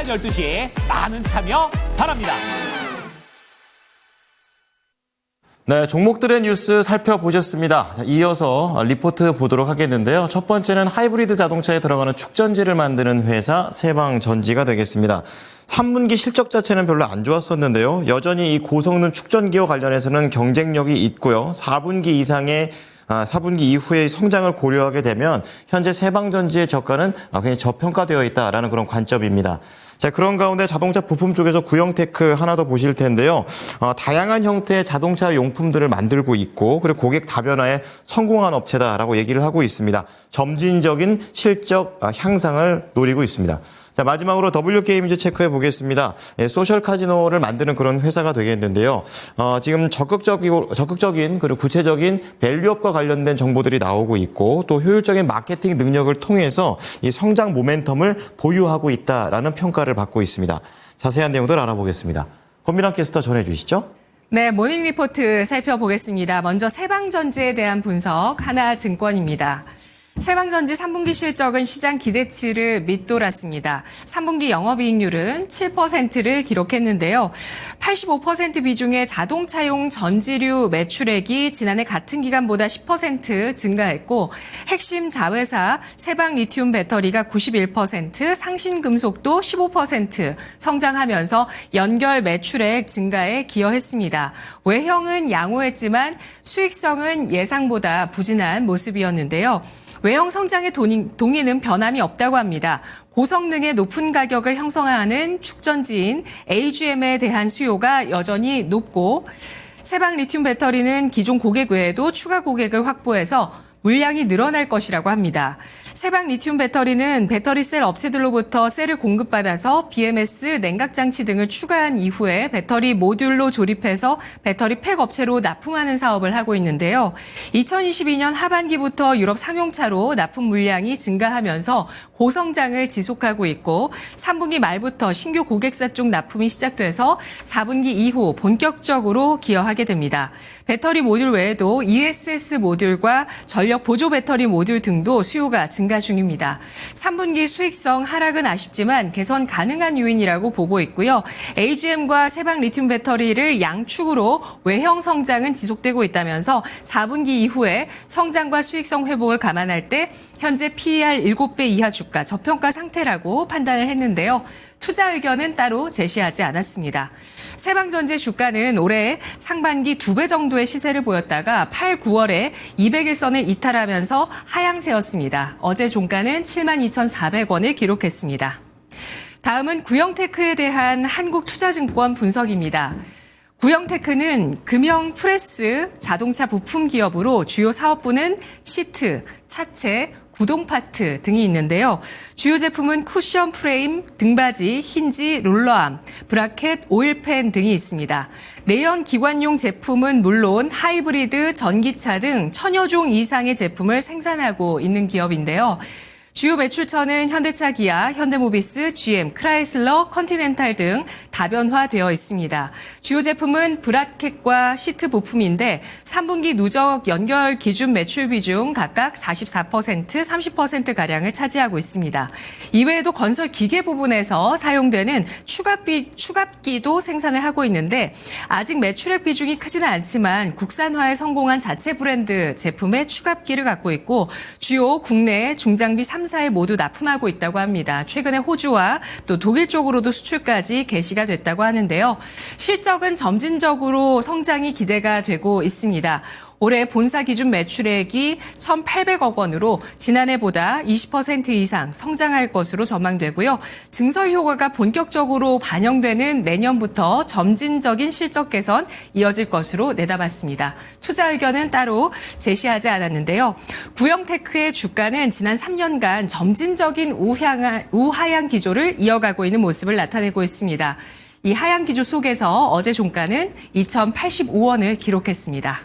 12시에 많은 참여 바랍니다. 네, 종목들의 뉴스 살펴보셨습니다. 이어서 리포트 보도록 하겠는데요. 첫 번째는 하이브리드 자동차에 들어가는 축전지를 만드는 회사 세방전지가 되겠습니다. 3분기 실적 자체는 별로 안 좋았었는데요. 여전히 이 고성능 축전기와 관련해서는 경쟁력이 있고요. 4분기 이후의 성장을 고려하게 되면 현재 세방전지의 저가는 굉장히 저평가되어 있다라는 그런 관점입니다. 자, 그런 가운데 자동차 부품 쪽에서 구형테크 하나 더 보실 텐데요. 다양한 형태의 자동차 용품들을 만들고 있고, 그리고 고객 다변화에 성공한 업체다라고 얘기를 하고 있습니다. 점진적인 실적 향상을 노리고 있습니다. 자, 마지막으로 W게임즈 체크해 보겠습니다. 소셜 카지노를 만드는 그런 회사가 되겠는데요. 지금 적극적인 그리고 구체적인 밸류업과 관련된 정보들이 나오고 있고, 또 효율적인 마케팅 능력을 통해서 이 성장 모멘텀을 보유하고 있다라는 평가를 받고 있습니다. 자세한 내용들 알아보겠습니다. 권미랑 캐스터 전해주시죠. 네, 모닝 리포트 살펴보겠습니다. 먼저 세방전지에 대한 분석, 하나증권입니다. 세방전지 3분기 실적은 시장 기대치를 밑돌았습니다. 3분기 영업이익률은 7%를 기록했는데요. 85% 비중의 자동차용 전지류 매출액이 지난해 같은 기간보다 10% 증가했고, 핵심 자회사 세방 리튬 배터리가 91%, 상신금속도 15% 성장하면서 연결 매출액 증가에 기여했습니다. 외형은 양호했지만 수익성은 예상보다 부진한 모습이었는데요. 외형 성장의 동의는 변함이 없다고 합니다. 고성능의 높은 가격을 형성하는 축전지인 AGM에 대한 수요가 여전히 높고, 세방 리튬 배터리는 기존 고객 외에도 추가 고객을 확보해서 물량이 늘어날 것이라고 합니다. 세방 리튬 배터리는 배터리셀 업체들로부터 셀을 공급받아서 BMS, 냉각장치 등을 추가한 이후에 배터리 모듈로 조립해서 배터리 팩 업체로 납품하는 사업을 하고 있는데요. 2022년 하반기부터 유럽 상용차로 납품 물량이 증가하면서 고성장을 지속하고 있고, 3분기 말부터 신규 고객사 쪽 납품이 시작돼서 4분기 이후 본격적으로 기여하게 됩니다. 배터리 모듈 외에도 ESS 모듈과 전력 보조 배터리 모듈 등도 수요가 증가 중입니다. 3분기 수익성 하락은 아쉽지만 개선 가능한 요인이라고 보고 있고요. AGM과 세방 리튬 배터리를 양축으로 외형 성장은 지속되고 있다면서 4분기 이후에 성장과 수익성 회복을 감안할 때 현재 PER 7배 이하 주가 저평가 상태라고 판단을 했는데요. 투자 의견은 따로 제시하지 않았습니다. 세방전지 주가는 올해 상반기 2배 정도의 시세를 보였다가 8, 9월에 200일선을 이탈하면서 하향세였습니다. 어제 종가는 72,400원을 기록했습니다. 다음은 구형테크에 대한 한국투자증권 분석입니다. 구형테크는 금형 프레스 자동차 부품 기업으로 주요 사업부는 시트, 차체, 구동 파트 등이 있는데요. 주요 제품은 쿠션 프레임, 등받이, 힌지, 롤러암, 브라켓, 오일팬 등이 있습니다. 내연 기관용 제품은 물론 하이브리드, 전기차 등 1000여 종 이상의 제품을 생산하고 있는 기업인데요. 주요 매출처는 현대차, 기아, 현대모비스, GM, 크라이슬러, 컨티넨탈 등 다변화되어 있습니다. 주요 제품은 브라켓과 시트 부품인데 3분기 누적 연결 기준 매출 비중 각각 44%, 30%가량을 차지하고 있습니다. 이외에도 건설 기계 부분에서 사용되는 추갑기도 생산을 하고 있는데 아직 매출액 비중이 크지는 않지만 국산화에 성공한 자체 브랜드 제품의 추갑기를 갖고 있고 주요 국내 중장비 3사에 모두 납품하고 있다고 합니다. 최근에 호주와 또 독일 쪽으로도 수출까지 개시가 됐다고 하는데요. 실적은 점진적으로 성장이 기대가 되고 있습니다. 올해 본사 기준 매출액이 1,800억 원으로 지난해보다 20% 이상 성장할 것으로 전망되고요. 증설 효과가 본격적으로 반영되는 내년부터 점진적인 실적 개선 이어질 것으로 내다봤습니다. 투자 의견은 따로 제시하지 않았는데요. 구형테크의 주가는 지난 3년간 점진적인 우하향 기조를 이어가고 있는 모습을 나타내고 있습니다. 이 하향 기조 속에서 어제 종가는 2,085원을 기록했습니다.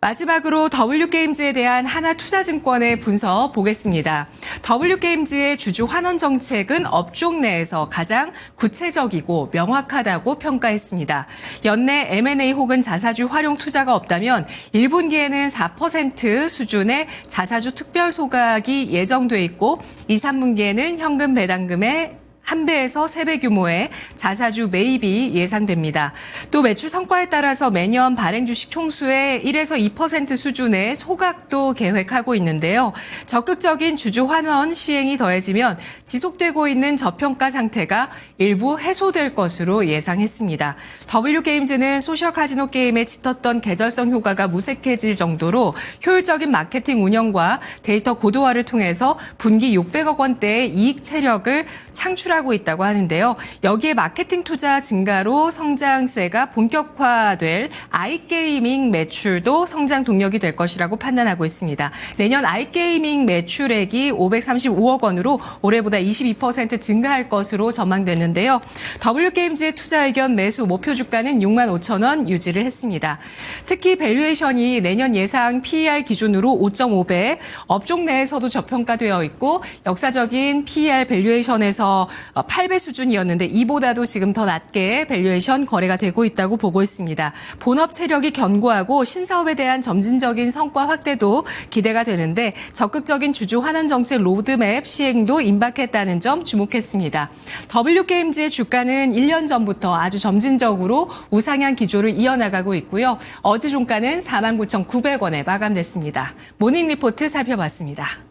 마지막으로 W게임즈에 대한 하나투자증권의 분석 보겠습니다. W게임즈의 주주 환원 정책은 업종 내에서 가장 구체적이고 명확하다고 평가했습니다. 연내 M&A 혹은 자사주 활용 투자가 없다면 1분기에는 4% 수준의 자사주 특별 소각이 예정돼 있고 2, 3분기에는 현금 배당금의 1배에서 3배 규모의 자사주 매입이 예상됩니다. 또 매출 성과에 따라서 매년 발행 주식 총수의 1에서 2% 수준의 소각도 계획하고 있는데요. 적극적인 주주 환원 시행이 더해지면 지속되고 있는 저평가 상태가 일부 해소될 것으로 예상했습니다. W게임즈는 소셜 카지노 게임에 짙었던 계절성 효과가 무색해질 정도로 효율적인 마케팅 운영과 데이터 고도화를 통해서 분기 600억 원대의 이익 체력을 창출하고 있다고 하는데요. 여기에 마케팅 투자 증가로 성장세가 본격화될 아이게이밍 매출도 성장 동력이 될 것이라고 판단하고 있습니다. 내년 아이게이밍 매출액이 535억 원으로 올해보다 22% 증가할 것으로 전망됐는데요. W게임즈의 투자 의견 매수 목표 주가는 6만 5천 원 유지를 했습니다. 특히 밸류에이션이 내년 예상 PER 기준으로 5.5배, 업종 내에서도 저평가되어 있고 역사적인 PER 밸류에이션에서 8배 수준이었는데 이보다도 지금 더 낮게 밸류에이션 거래가 되고 있다고 보고 있습니다. 본업 체력이 견고하고 신사업에 대한 점진적인 성과 확대도 기대가 되는데 적극적인 주주 환원 정책 로드맵 시행도 임박했다는 점 주목했습니다. W게임즈의 주가는 1년 전부터 아주 점진적으로 우상향 기조를 이어나가고 있고요. 어제 종가는 49,900원에 마감됐습니다. 모닝 리포트 살펴봤습니다.